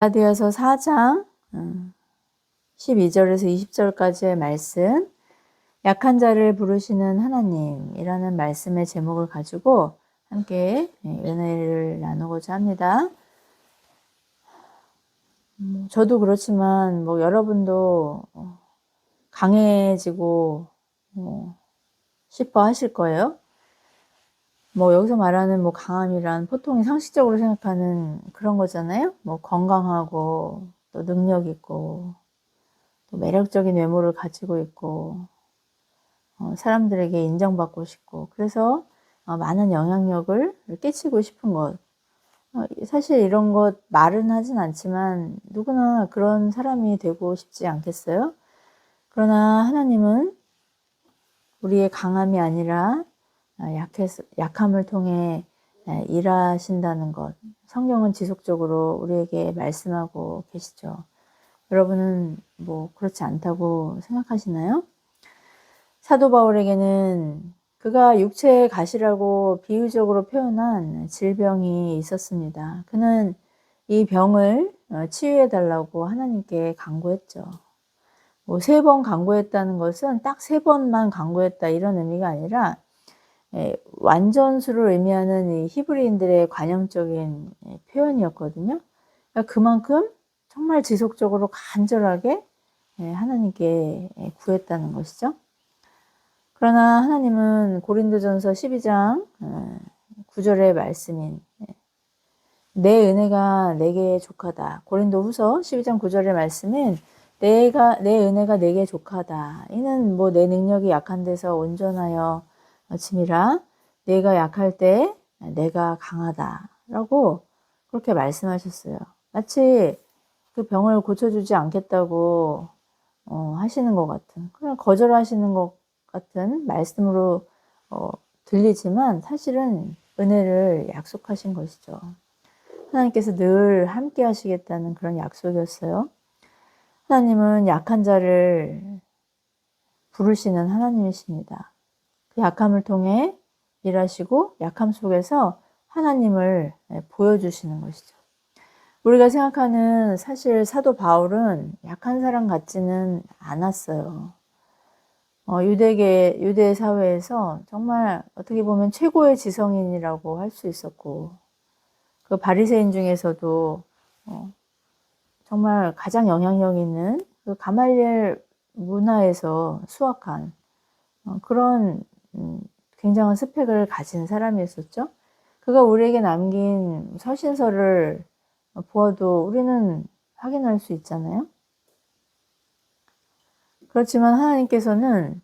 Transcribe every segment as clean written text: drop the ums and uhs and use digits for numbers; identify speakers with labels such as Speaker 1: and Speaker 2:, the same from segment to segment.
Speaker 1: 갈라디아서 4장 12절에서 20절까지의 말씀, 약한 자를 부르시는 하나님이라는 말씀의 제목을 가지고 함께 은혜를 나누고자 합니다. 저도 그렇지만 여러분도 강해지고 싶어 하실 거예요. 여기서 말하는 강함이란 보통 상식적으로 생각하는 그런 거잖아요. 건강하고 또 능력 있고 또 매력적인 외모를 가지고 있고 사람들에게 인정받고 싶고 그래서 많은 영향력을 끼치고 싶은 것. 사실 이런 것 말은 하진 않지만 누구나 그런 사람이 되고 싶지 않겠어요? 그러나 하나님은 우리의 강함이 아니라 약함을 통해 일하신다는 것, 성경은 지속적으로 우리에게 말씀하고 계시죠. 여러분은 그렇지 않다고 생각하시나요? 사도 바울에게는 그가 육체의 가시라고 비유적으로 표현한 질병이 있었습니다. 그는 이 병을 치유해 달라고 하나님께 간구했죠. 3번 간구했다는 것은 딱 3번만 간구했다 이런 의미가 아니라 완전수를 의미하는 이 히브리인들의 관용적인 표현이었거든요. 그러니까 그만큼 정말 지속적으로 간절하게 하나님께 구했다는 것이죠. 그러나 하나님은 고린도전서 12장 9절의 말씀인 내 은혜가 내게 족하다. 고린도후서 12장 9절의 말씀인 내 은혜가 내게 족하다. 이는 내 능력이 약한 데서 온전하여 짐이라 내가 약할 때 내가 강하다라고 그렇게 말씀하셨어요. 마치 그 병을 고쳐주지 않겠다고 하시는 것 같은, 그냥 거절하시는 것 같은 말씀으로 들리지만 사실은 은혜를 약속하신 것이죠. 하나님께서 늘 함께 하시겠다는 그런 약속이었어요. 하나님은 약한 자를 부르시는 하나님이십니다. 그 약함을 통해 일하시고 약함 속에서 하나님을 보여주시는 것이죠. 우리가 생각하는 사실 사도 바울은 약한 사람 같지는 않았어요. 유대 사회에서 정말 어떻게 보면 최고의 지성인이라고 할 수 있었고, 그 바리새인 중에서도 정말 가장 영향력 있는 그 가말리엘 문화에서 수확한 그런 굉장한 스펙을 가진 사람이었었죠. 그가 우리에게 남긴 서신서를 보아도 우리는 확인할 수 있잖아요. 그렇지만 하나님께서는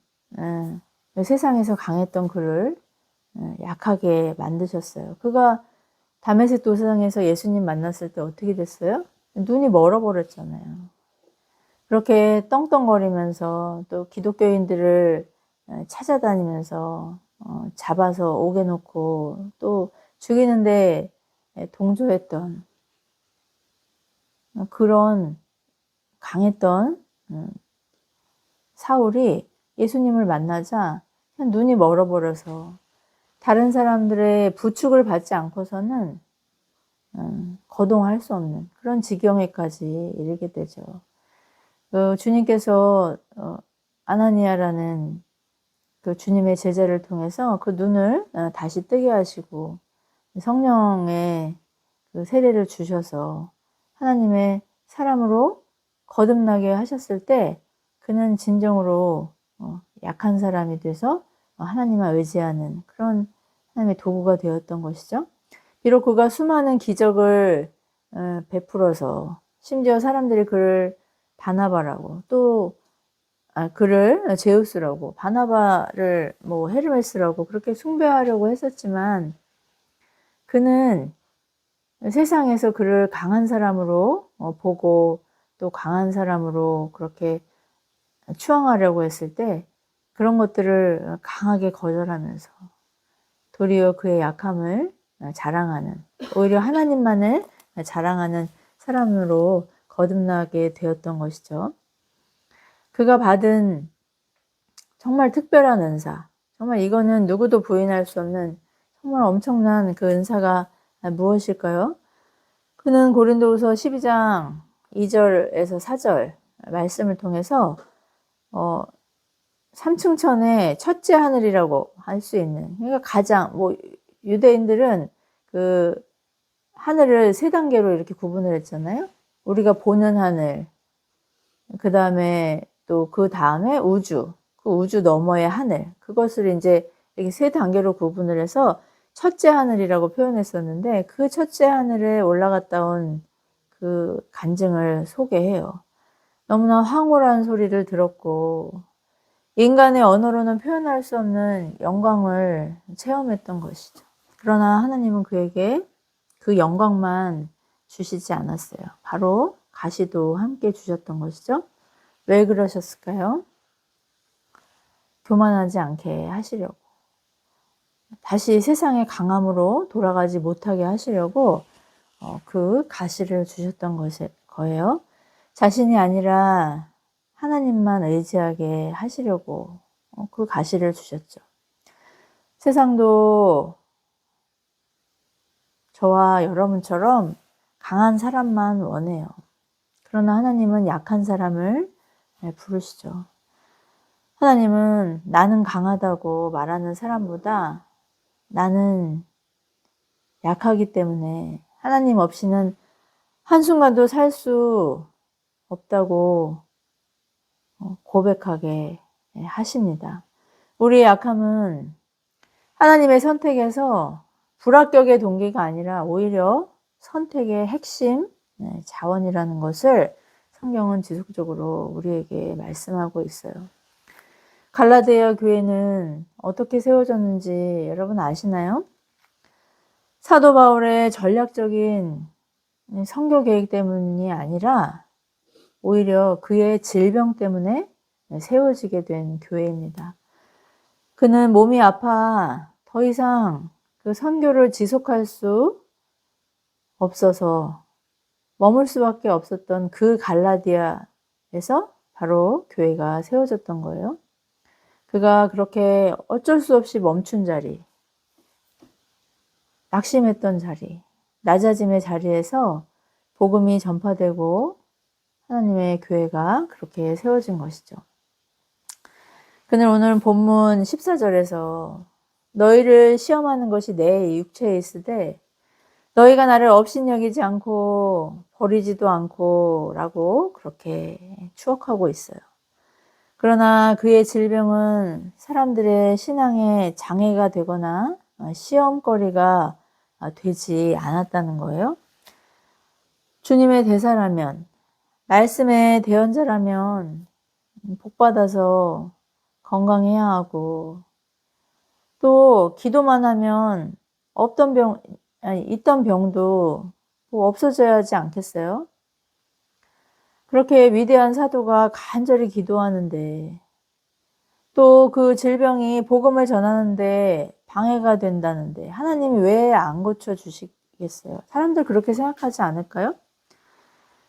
Speaker 1: 세상에서 강했던 그를 약하게 만드셨어요. 그가 다메섹 도상에서 예수님 만났을 때 어떻게 됐어요? 눈이 멀어버렸잖아요. 그렇게 떵떵거리면서 또 기독교인들을 찾아다니면서 잡아서 옥에 놓고 또 죽이는데 동조했던 그런 강했던 사울이 예수님을 만나자 그냥 눈이 멀어버려서 다른 사람들의 부축을 받지 않고서는 거동할 수 없는 그런 지경에까지 이르게 되죠. 주님께서 아나니아라는 그 주님의 제자를 통해서 그 눈을 다시 뜨게 하시고 성령의 그 세례를 주셔서 하나님의 사람으로 거듭나게 하셨을 때 그는 진정으로 약한 사람이 돼서 하나님을 의지하는 그런 하나님의 도구가 되었던 것이죠. 비록 그가 수많은 기적을 베풀어서 심지어 사람들이 그를 바나바라고 또 그를 제우스라고 바나바를 헤르메스라고 그렇게 숭배하려고 했었지만 그는 세상에서 그를 강한 사람으로 보고 또 강한 사람으로 그렇게 추앙하려고 했을 때 그런 것들을 강하게 거절하면서 도리어 그의 약함을 자랑하는, 오히려 하나님만을 자랑하는 사람으로 거듭나게 되었던 것이죠. 그가 받은 정말 특별한 은사, 정말 이거는 누구도 부인할 수 없는 정말 엄청난 그 은사가 무엇일까요? 그는 고린도후서 12장 2절에서 4절 말씀을 통해서 3층천의 첫째 하늘이라고 할 수 있는, 그러니까 가장, 유대인들은 그 하늘을 세 단계로 이렇게 구분을 했잖아요. 우리가 보는 하늘, 그 다음에 또 그 다음에 우주, 그 우주 너머의 하늘, 그것을 이제 이렇게 세 단계로 구분을 해서 첫째 하늘이라고 표현했었는데, 그 첫째 하늘에 올라갔다 온 그 간증을 소개해요. 너무나 황홀한 소리를 들었고 인간의 언어로는 표현할 수 없는 영광을 체험했던 것이죠. 그러나 하나님은 그에게 그 영광만 주시지 않았어요. 바로 가시도 함께 주셨던 것이죠. 왜 그러셨을까요? 교만하지 않게 하시려고, 다시 세상의 강함으로 돌아가지 못하게 하시려고 그 가시를 주셨던 거예요. 자신이 아니라 하나님만 의지하게 하시려고 그 가시를 주셨죠. 세상도 저와 여러분처럼 강한 사람만 원해요. 그러나 하나님은 약한 사람을 부르시죠. 하나님은 나는 강하다고 말하는 사람보다 나는 약하기 때문에 하나님 없이는 한순간도 살 수 없다고 고백하게 하십니다. 우리의 약함은 하나님의 선택에서 불합격의 동기가 아니라 오히려 선택의 핵심 자원이라는 것을 성경은 지속적으로 우리에게 말씀하고 있어요. 갈라디아 교회는 어떻게 세워졌는지 여러분 아시나요? 사도 바울의 전략적인 선교 계획 때문이 아니라 오히려 그의 질병 때문에 세워지게 된 교회입니다. 그는 몸이 아파 더 이상 그 선교를 지속할 수 없어서 머물 수밖에 없었던 그 갈라디아에서 바로 교회가 세워졌던 거예요. 그가 그렇게 어쩔 수 없이 멈춘 자리, 낙심했던 자리, 낮아짐의 자리에서 복음이 전파되고 하나님의 교회가 그렇게 세워진 것이죠. 그는 오늘 본문 14절에서 너희를 시험하는 것이 내 육체에 있으되 너희가 나를 업신여기지 않고 버리지도 않고 라고 그렇게 추억하고 있어요. 그러나 그의 질병은 사람들의 신앙에 장애가 되거나 시험거리가 되지 않았다는 거예요. 주님의 대사라면, 말씀의 대언자라면 복받아서 건강해야 하고, 또 기도만 하면 있던 병도 없어져야 하지 않겠어요? 그렇게 위대한 사도가 간절히 기도하는데 또 그 질병이 복음을 전하는데 방해가 된다는데 하나님이 왜 안 고쳐주시겠어요? 사람들 그렇게 생각하지 않을까요?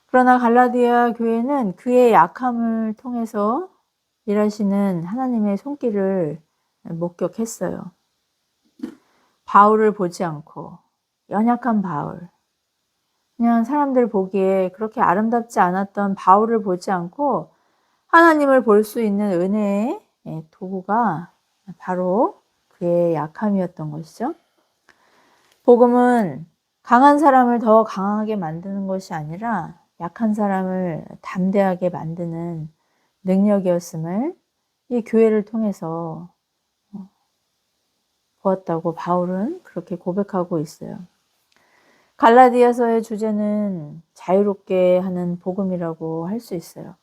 Speaker 1: 그러나 갈라디아 교회는 그의 약함을 통해서 일하시는 하나님의 손길을 목격했어요. 바울을 보지 않고, 연약한 바울, 그냥 사람들 보기에 그렇게 아름답지 않았던 바울을 보지 않고 하나님을 볼 수 있는 은혜의 도구가 바로 그의 약함이었던 것이죠. 복음은 강한 사람을 더 강하게 만드는 것이 아니라 약한 사람을 담대하게 만드는 능력이었음을 이 교회를 통해서 보았다고 바울은 그렇게 고백하고 있어요. 갈라디아서의 주제는 자유롭게 하는 복음이라고 할 수 있어요.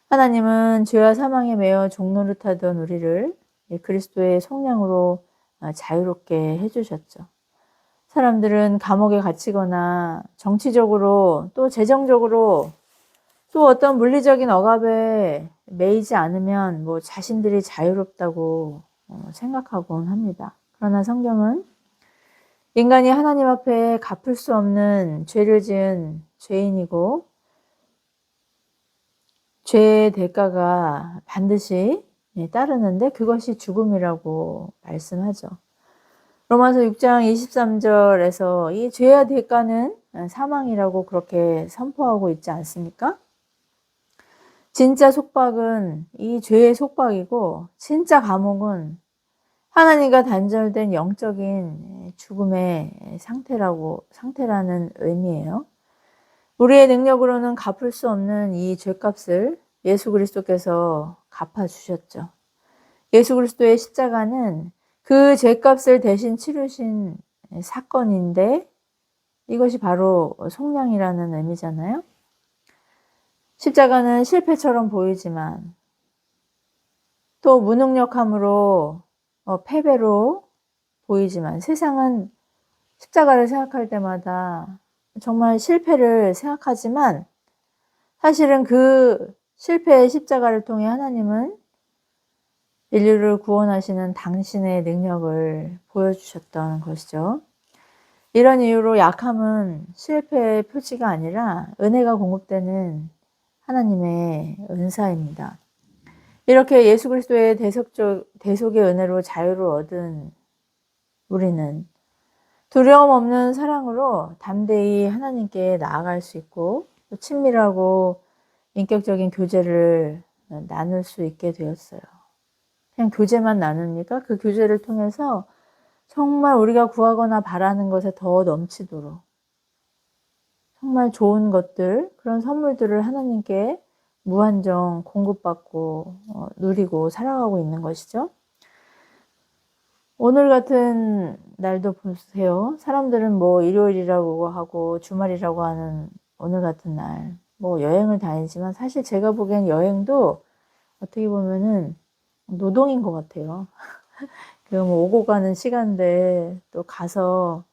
Speaker 1: 하나님은 죄와 사망에 매여 종노릇하던 우리를 그리스도의 속량으로 자유롭게 해주셨죠. 사람들은 감옥에 갇히거나 정치적으로 또 재정적으로 또 어떤 물리적인 억압에 매이지 않으면 자신들이 자유롭다고 생각하곤 합니다. 그러나 성경은 인간이 하나님 앞에 갚을 수 없는 죄를 지은 죄인이고 죄의 대가가 반드시 따르는데 그것이 죽음이라고 말씀하죠. 로마서 6장 23절에서 이 죄의 대가는 사망이라고 그렇게 선포하고 있지 않습니까? 진짜 속박은 이 죄의 속박이고, 진짜 감옥은 하나님과 단절된 영적인 죽음의 상태라는 의미예요. 우리의 능력으로는 갚을 수 없는 이 죄값을 예수 그리스도께서 갚아주셨죠. 예수 그리스도의 십자가는 그 죄값을 대신 치르신 사건인데, 이것이 바로 속량이라는 의미잖아요. 십자가는 실패처럼 보이지만 또 무능력함으로 패배로 보이지만, 세상은 십자가를 생각할 때마다 정말 실패를 생각하지만, 사실은 그 실패의 십자가를 통해 하나님은 인류를 구원하시는 당신의 능력을 보여주셨던 것이죠. 이런 이유로 약함은 실패의 표지가 아니라 은혜가 공급되는 하나님의 은사입니다. 이렇게 예수 그리스도의 대속의 은혜로 자유를 얻은 우리는 두려움 없는 사랑으로 담대히 하나님께 나아갈 수 있고, 또 친밀하고 인격적인 교제를 나눌 수 있게 되었어요. 그냥 교제만 나눕니까? 그 교제를 통해서 정말 우리가 구하거나 바라는 것에 더 넘치도록 정말 좋은 것들, 그런 선물들을 하나님께 무한정 공급받고 누리고 살아가고 있는 것이죠. 오늘 같은 날도 보세요. 사람들은 뭐 일요일이라고 하고 주말이라고 하는 오늘 같은 날, 뭐 여행을 다니지만, 사실 제가 보기엔 여행도 어떻게 보면은 노동인 것 같아요. 뭐 오고 가는 시간대, 또 가서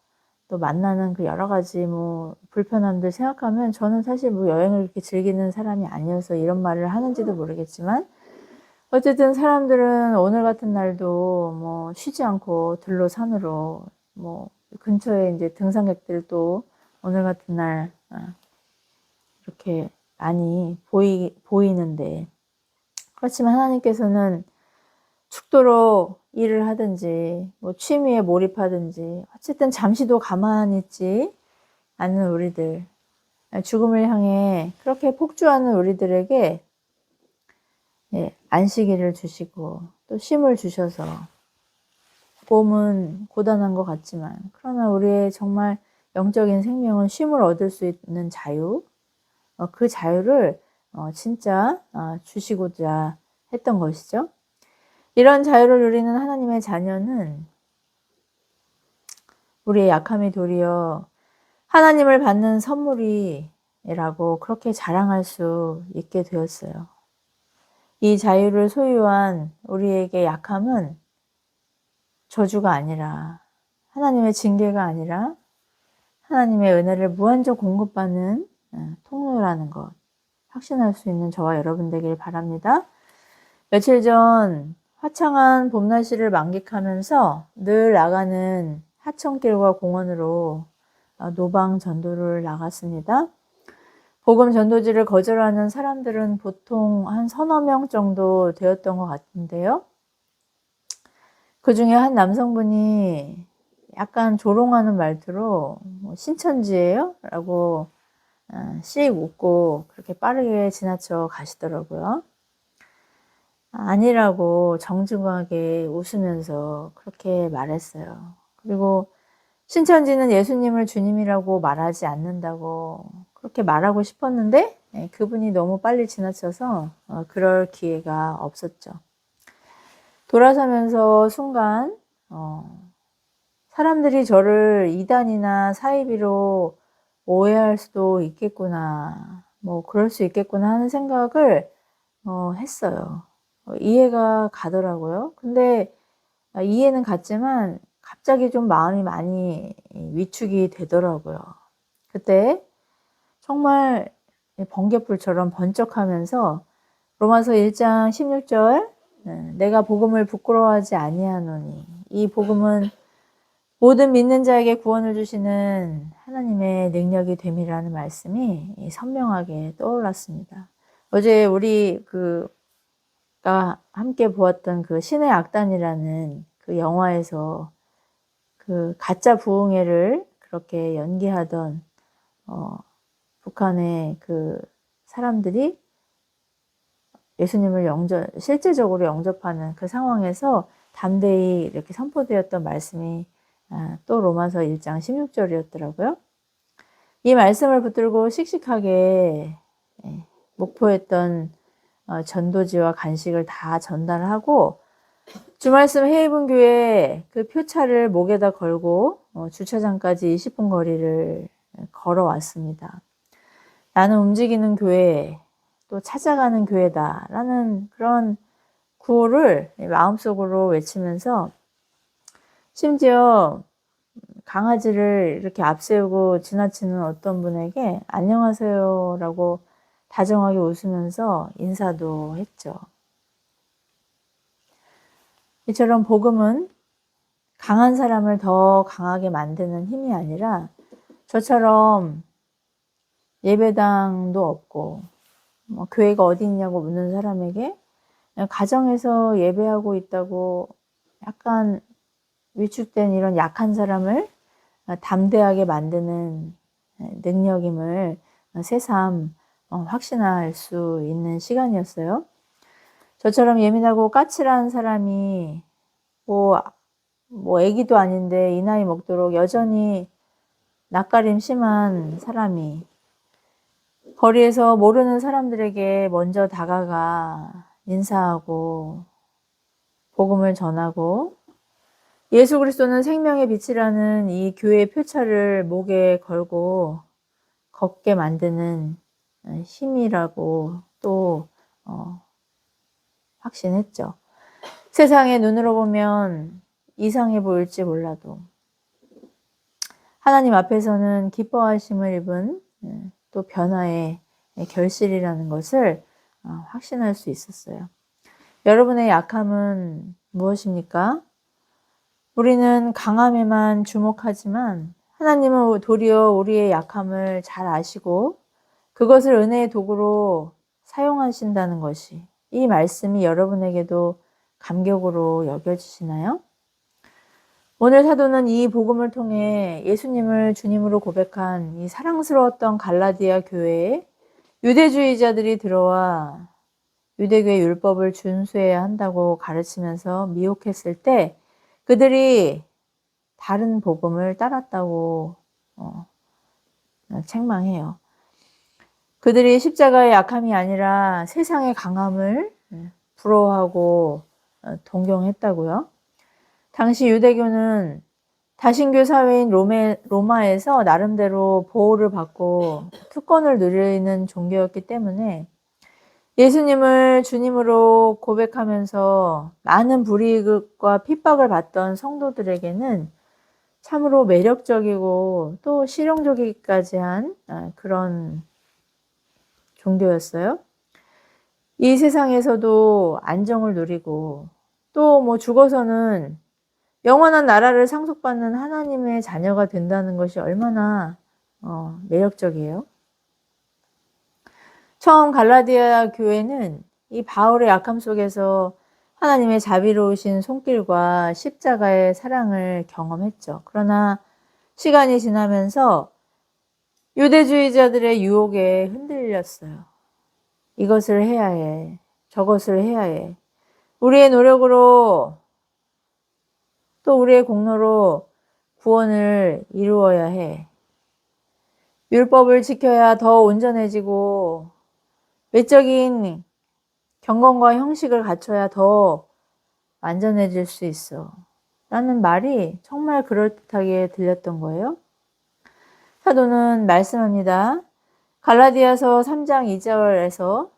Speaker 1: 또 만나는 그 여러 가지 뭐 불편함들 생각하면, 저는 사실 뭐 여행을 그렇게 즐기는 사람이 아니어서 이런 말을 하는지도 모르겠지만, 어쨌든 사람들은 오늘 같은 날도 뭐 쉬지 않고 들로 산으로, 뭐 근처에 이제 등산객들도 오늘 같은 날 이렇게 많이 보이는데, 그렇지만 하나님께서는 죽도록 일을 하든지 뭐 취미에 몰입하든지 어쨌든 잠시도 가만히 있지 않는 우리들, 죽음을 향해 그렇게 폭주하는 우리들에게 안식일을 주시고 또 쉼을 주셔서, 몸은 고단한 것 같지만 그러나 우리의 정말 영적인 생명은 쉼을 얻을 수 있는 자유, 그 자유를 진짜 주시고자 했던 것이죠. 이런 자유를 누리는 하나님의 자녀는 우리의 약함이 도리어 하나님을 받는 선물이라고 그렇게 자랑할 수 있게 되었어요. 이 자유를 소유한 우리에게 약함은 저주가 아니라, 하나님의 징계가 아니라 하나님의 은혜를 무한정 공급받는 통로라는 것, 확신할 수 있는 저와 여러분 되길 바랍니다. 며칠 전 화창한 봄 날씨를 만끽하면서 늘 나가는 하천길과 공원으로 노방 전도를 나갔습니다. 복음 전도지를 거절하는 사람들은 보통 한 서너 명 정도 되었던 것 같은데요. 그 중에 한 남성분이 약간 조롱하는 말투로 신천지예요? 라고 씩 웃고 그렇게 빠르게 지나쳐 가시더라고요. 아니라고 정중하게 웃으면서 그렇게 말했어요. 그리고 신천지는 예수님을 주님이라고 말하지 않는다고 그렇게 말하고 싶었는데, 그분이 너무 빨리 지나쳐서 그럴 기회가 없었죠. 돌아서면서 순간 사람들이 저를 이단이나 사이비로 오해할 수도 있겠구나, 뭐 그럴 수 있겠구나 하는 생각을 했어요. 이해가 가더라고요. 근데 이해는 갔지만 갑자기 좀 마음이 많이 위축이 되더라고요. 그때 정말 번갯불처럼 번쩍하면서 로마서 1장 16절, 내가 복음을 부끄러워하지 아니하노니, 이 복음은 모든 믿는 자에게 구원을 주시는 하나님의 능력이 됨이라는 말씀이 선명하게 떠올랐습니다. 어제 우리가 함께 보았던 그 신의 악단이라는 그 영화에서 그 가짜 부흥회를 그렇게 연기하던 북한의 그 사람들이 예수님을 실제적으로 영접하는 그 상황에서 담대히 이렇게 선포되었던 말씀이 또 로마서 1장 16절이었더라고요. 이 말씀을 붙들고 씩씩하게 목포했던 전도지와 간식을 다 전달하고 주말씀 해이분교회 그 표차를 목에다 걸고 주차장까지 20분 거리를 걸어왔습니다. 나는 움직이는 교회, 또 찾아가는 교회다라는 그런 구호를 마음속으로 외치면서 심지어 강아지를 이렇게 앞세우고 지나치는 어떤 분에게 안녕하세요라고 다정하게 웃으면서 인사도 했죠. 이처럼 복음은 강한 사람을 더 강하게 만드는 힘이 아니라 저처럼 예배당도 없고 교회가 어디 있냐고 묻는 사람에게 가정에서 예배하고 있다고 약간 위축된 이런 약한 사람을 담대하게 만드는 능력임을 새삼 확신할 수 있는 시간이었어요. 저처럼 예민하고 까칠한 사람이 뭐 애기도 아닌데 이 나이 먹도록 여전히 낯가림 심한 사람이 거리에서 모르는 사람들에게 먼저 다가가 인사하고 복음을 전하고 예수 그리스도는 생명의 빛이라는 이 교회의 표차를 목에 걸고 걷게 만드는 힘이라고 또 확신했죠. 세상의 눈으로 보면 이상해 보일지 몰라도 하나님 앞에서는 기뻐하심을 입은 또 변화의 결실이라는 것을 확신할 수 있었어요. 여러분의 약함은 무엇입니까? 우리는 강함에만 주목하지만 하나님은 도리어 우리의 약함을 잘 아시고 그것을 은혜의 도구로 사용하신다는 것이 이 말씀이 여러분에게도 감격으로 여겨지시나요? 오늘 사도는 이 복음을 통해 예수님을 주님으로 고백한 이 사랑스러웠던 갈라디아 교회에 유대주의자들이 들어와 유대교의 율법을 준수해야 한다고 가르치면서 미혹했을 때 그들이 다른 복음을 따랐다고 책망해요. 그들이 십자가의 약함이 아니라 세상의 강함을 부러워하고 동경했다고요. 당시 유대교는 다신교 사회인 로마에서 나름대로 보호를 받고 특권을 누리는 종교였기 때문에 예수님을 주님으로 고백하면서 많은 불이익과 핍박을 받던 성도들에게는 참으로 매력적이고 또 실용적이기까지 한 그런 종교였어요. 이 세상에서도 안정을 누리고 또 뭐 죽어서는 영원한 나라를 상속받는 하나님의 자녀가 된다는 것이 얼마나 매력적이에요. 처음 갈라디아 교회는 이 바울의 약함 속에서 하나님의 자비로우신 손길과 십자가의 사랑을 경험했죠. 그러나 시간이 지나면서 유대주의자들의 유혹에 흔들렸어요. 이것을 해야 해. 저것을 해야 해. 우리의 노력으로 또 우리의 공로로 구원을 이루어야 해. 율법을 지켜야 더 온전해지고 외적인 경건과 형식을 갖춰야 더 완전해질 수 있어. 라는 말이 정말 그럴듯하게 들렸던 거예요. 사도는 말씀합니다. 갈라디아서 3장 2절에서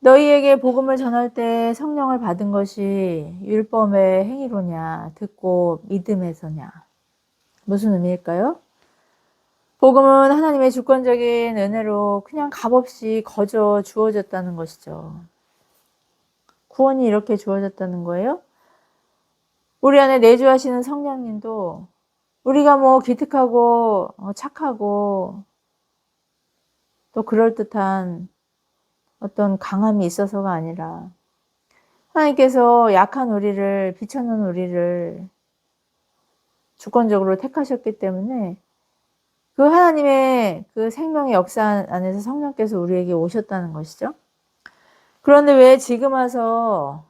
Speaker 1: 너희에게 복음을 전할 때 성령을 받은 것이 율법의 행위로냐 듣고 믿음에서냐. 무슨 의미일까요? 복음은 하나님의 주권적인 은혜로 그냥 값없이 거저 주어졌다는 것이죠. 구원이 이렇게 주어졌다는 거예요. 우리 안에 내주하시는 성령님도 우리가 뭐 기특하고 착하고 또 그럴듯한 어떤 강함이 있어서가 아니라 하나님께서 약한 우리를 비춰놓은 우리를 주권적으로 택하셨기 때문에 그 하나님의 그 생명의 역사 안에서 성령께서 우리에게 오셨다는 것이죠. 그런데 왜 지금 와서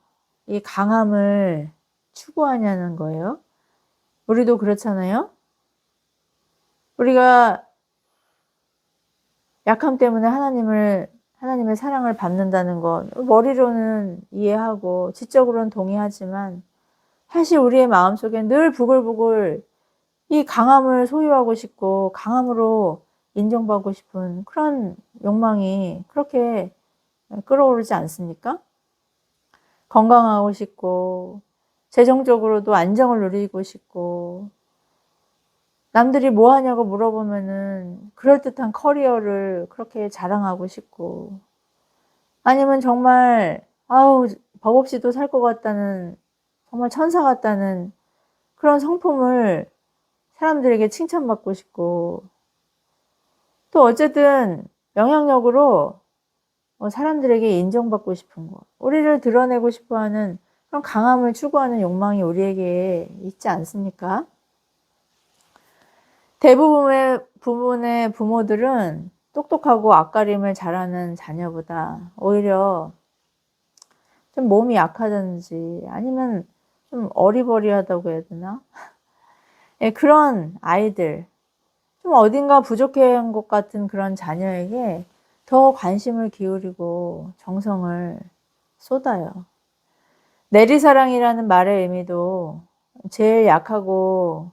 Speaker 1: 이 강함을 추구하냐는 거예요. 우리도 그렇잖아요. 우리가 약함 때문에 하나님의 사랑을 받는다는 것, 머리로는 이해하고 지적으로는 동의하지만 사실 우리의 마음속에 늘 부글부글 이 강함을 소유하고 싶고 강함으로 인정받고 싶은 그런 욕망이 그렇게 끌어오르지 않습니까? 건강하고 싶고 재정적으로도 안정을 누리고 싶고 남들이 뭐 하냐고 물어보면은 그럴듯한 커리어를 그렇게 자랑하고 싶고 아니면 정말 아우 법 없이도 살 것 같다는 정말 천사 같다는 그런 성품을 사람들에게 칭찬받고 싶고 또 어쨌든 영향력으로 사람들에게 인정받고 싶은 것, 우리를 드러내고 싶어하는 그런 강함을 추구하는 욕망이 우리에게 있지 않습니까? 대부분의 부모들은 똑똑하고 앞가림을 잘하는 자녀보다 오히려 좀 몸이 약하든지 아니면 좀 어리버리하다고 해야 되나? 예, 그런 아이들, 좀 어딘가 부족한 것 같은 그런 자녀에게 더 관심을 기울이고 정성을 쏟아요. 내리사랑이라는 말의 의미도 제일 약하고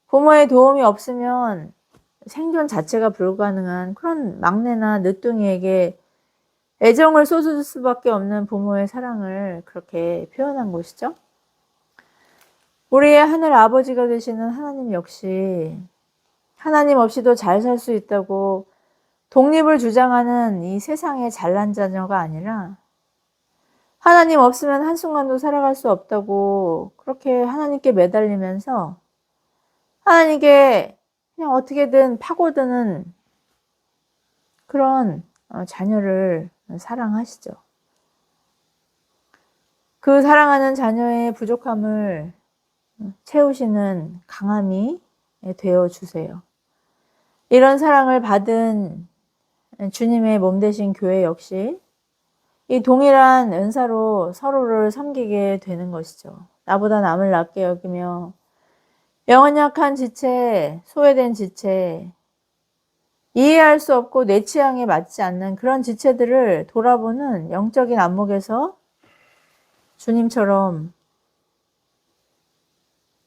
Speaker 1: 부모의 도움이 없으면 생존 자체가 불가능한 그런 막내나 늦둥이에게 애정을 쏟을 수밖에 없는 부모의 사랑을 그렇게 표현한 것이죠. 우리의 하늘 아버지가 되시는 하나님 역시 하나님 없이도 잘 살 수 있다고 독립을 주장하는 이 세상의 잘난 자녀가 아니라 하나님 없으면 한순간도 살아갈 수 없다고 그렇게 하나님께 매달리면서 하나님께 그냥 어떻게든 파고드는 그런 자녀를 사랑하시죠. 그 사랑하는 자녀의 부족함을 채우시는 강함이 되어 주세요. 이런 사랑을 받은 주님의 몸 되신 교회 역시 이 동일한 은사로 서로를 섬기게 되는 것이죠. 나보다 남을 낮게 여기며 영은 약한 지체, 소외된 지체, 이해할 수 없고 내 취향에 맞지 않는 그런 지체들을 돌아보는 영적인 안목에서 주님처럼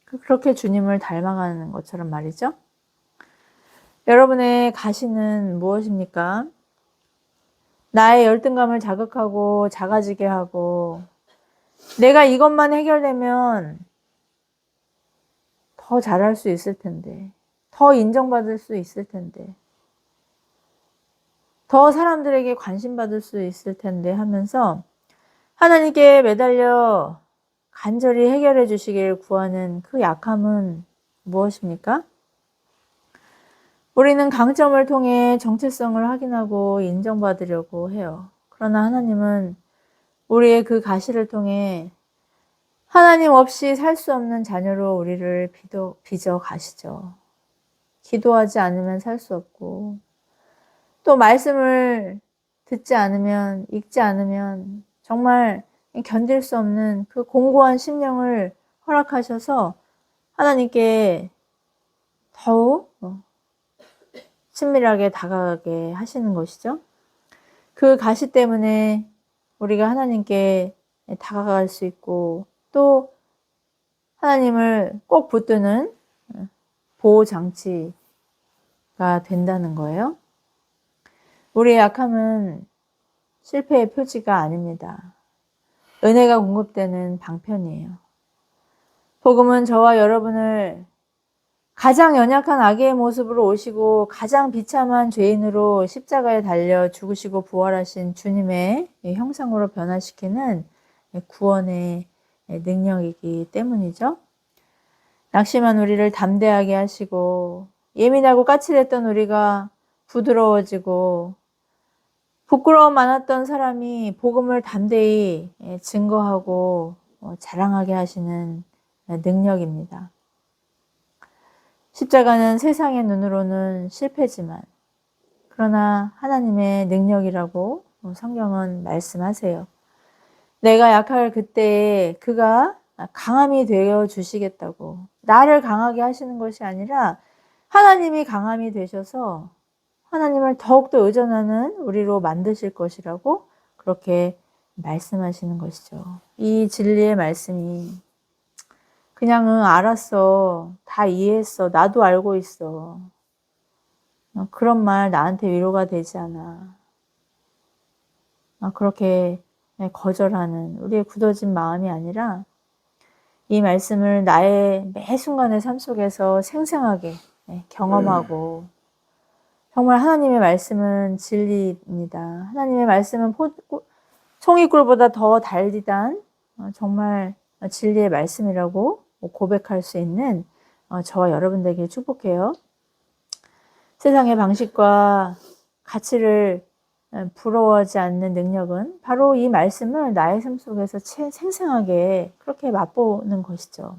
Speaker 1: 그렇게 주님을 닮아가는 것처럼 말이죠. 여러분의 가시는 무엇입니까? 나의 열등감을 자극하고 작아지게 하고 내가 이것만 해결되면 더 잘할 수 있을 텐데, 더 인정받을 수 있을 텐데, 더 사람들에게 관심받을 수 있을 텐데 하면서 하나님께 매달려 간절히 해결해 주시길 구하는 그 약함은 무엇입니까? 우리는 강점을 통해 정체성을 확인하고 인정받으려고 해요. 그러나 하나님은 우리의 그 가시를 통해 하나님 없이 살 수 없는 자녀로 우리를 빚어 가시죠. 기도하지 않으면 살 수 없고 또 말씀을 듣지 않으면 읽지 않으면 정말 견딜 수 없는 그 공고한 심령을 허락하셔서 하나님께 더욱 친밀하게 다가가게 하시는 것이죠. 그 가시 때문에 우리가 하나님께 다가갈 수 있고 또 하나님을 꼭 붙드는 보호장치가 된다는 거예요. 우리의 약함은 실패의 표지가 아닙니다. 은혜가 공급되는 방편이에요. 복음은 저와 여러분을 가장 연약한 아기의 모습으로 오시고 가장 비참한 죄인으로 십자가에 달려 죽으시고 부활하신 주님의 형상으로 변화시키는 구원의 능력이기 때문이죠. 낙심한 우리를 담대하게 하시고 예민하고 까칠했던 우리가 부드러워지고 부끄러움 많았던 사람이 복음을 담대히 증거하고 자랑하게 하시는 능력입니다. 십자가는 세상의 눈으로는 실패지만 그러나 하나님의 능력이라고 성경은 말씀하세요. 내가 약할 그때에 그가 강함이 되어 주시겠다고. 나를 강하게 하시는 것이 아니라 하나님이 강함이 되셔서 하나님을 더욱더 의존하는 우리로 만드실 것이라고 그렇게 말씀하시는 것이죠. 이 진리의 말씀이 그냥 알았어. 다 이해했어. 나도 알고 있어. 그런 말 나한테 위로가 되지 않아. 그렇게 거절하는 우리의 굳어진 마음이 아니라 이 말씀을 나의 매 순간의 삶 속에서 생생하게 경험하고 정말 하나님의 말씀은 진리입니다. 하나님의 말씀은 송이꿀보다 더 달디단 정말 진리의 말씀이라고 고백할 수 있는 저와 여러분들에게 축복해요. 세상의 방식과 가치를 부러워하지 않는 능력은 바로 이 말씀을 나의 삶 속에서 생생하게 그렇게 맛보는 것이죠.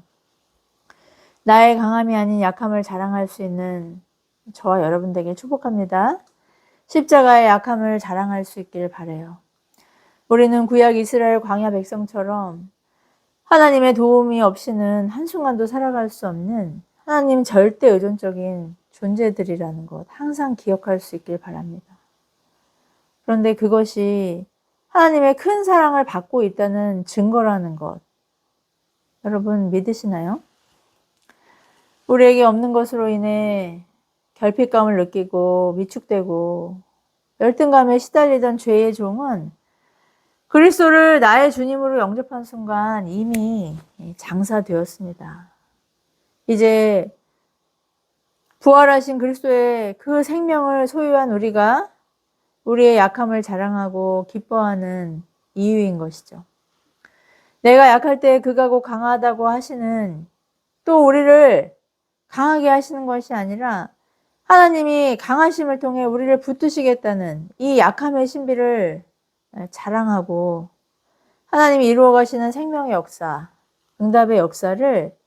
Speaker 1: 나의 강함이 아닌 약함을 자랑할 수 있는 저와 여러분들에게 축복합니다. 십자가의 약함을 자랑할 수 있길 바라요. 우리는 구약 이스라엘 광야 백성처럼 하나님의 도움이 없이는 한순간도 살아갈 수 없는 하나님 절대 의존적인 존재들이라는 것 항상 기억할 수 있길 바랍니다. 그런데 그것이 하나님의 큰 사랑을 받고 있다는 증거라는 것 여러분 믿으시나요? 우리에게 없는 것으로 인해 결핍감을 느끼고 위축되고 열등감에 시달리던 죄의 종은 그리스도를 나의 주님으로 영접한 순간 이미 장사되었습니다. 이제 부활하신 그리스도의 그 생명을 소유한 우리가 우리의 약함을 자랑하고 기뻐하는 이유인 것이죠. 내가 약할 때 그가 곧 강하다고 하시는 또 우리를 강하게 하시는 것이 아니라 하나님이 강하심을 통해 우리를 붙드시겠다는 이 약함의 신비를 자랑하고 하나님이 이루어 가시는 생명의 역사, 응답의 역사를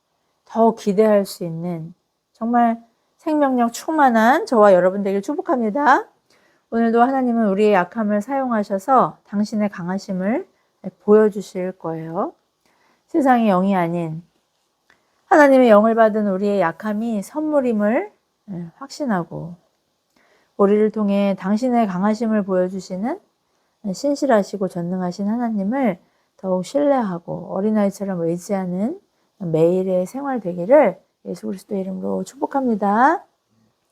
Speaker 1: 더 기대할 수 있는 정말 생명력 충만한 저와 여러분들에게 축복합니다. 오늘도 하나님은 우리의 약함을 사용하셔서 당신의 강하심을 보여주실 거예요. 세상의 영이 아닌 하나님의 영을 받은 우리의 약함이 선물임을 확신하고 우리를 통해 당신의 강하심을 보여주시는 신실하시고 전능하신 하나님을 더욱 신뢰하고 어린아이처럼 의지하는 매일의 생활 되기를 예수 그리스도의 이름으로 축복합니다.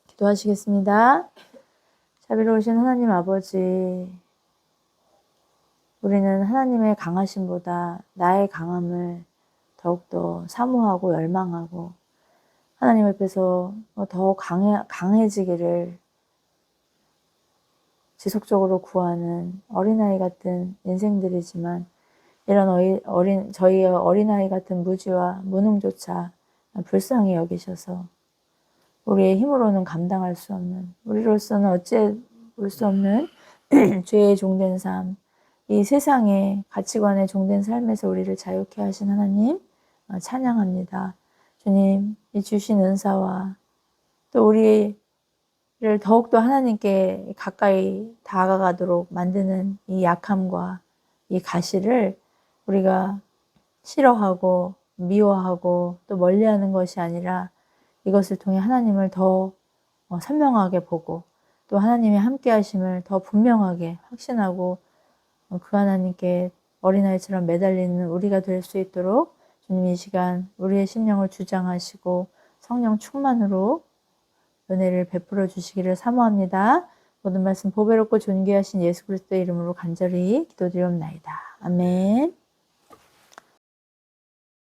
Speaker 1: 기도하시겠습니다. 자비로우신 하나님 아버지, 우리는 하나님의 강하심보다 나의 강함을 더욱더 사모하고 열망하고 하나님 앞에서 더 강해지기를 지속적으로 구하는 어린아이 같은 인생들이지만 이런 저희의 어린아이 같은 무지와 무능조차 불쌍히 여기셔서 우리의 힘으로는 감당할 수 없는 우리로서는 어찌해 볼 수 없는 죄의 종된 삶, 이 세상의 가치관에 종된 삶에서 우리를 자유케 하신 하나님 찬양합니다. 주님, 이 주신 은사와 또 우리를 더욱더 하나님께 가까이 다가가도록 만드는 이 약함과 이 가시를 우리가 싫어하고 미워하고 또 멀리하는 것이 아니라 이것을 통해 하나님을 더 선명하게 보고 또 하나님의 함께 하심을 더 분명하게 확신하고 그 하나님께 어린아이처럼 매달리는 우리가 될 수 있도록 주님 이 시간 우리의 심령을 주장하시고 성령 충만으로 은혜를 베풀어 주시기를 사모합니다. 모든 말씀 보배롭고 존귀하신 예수 그리스도의 이름으로 간절히 기도드리옵나이다. 아멘.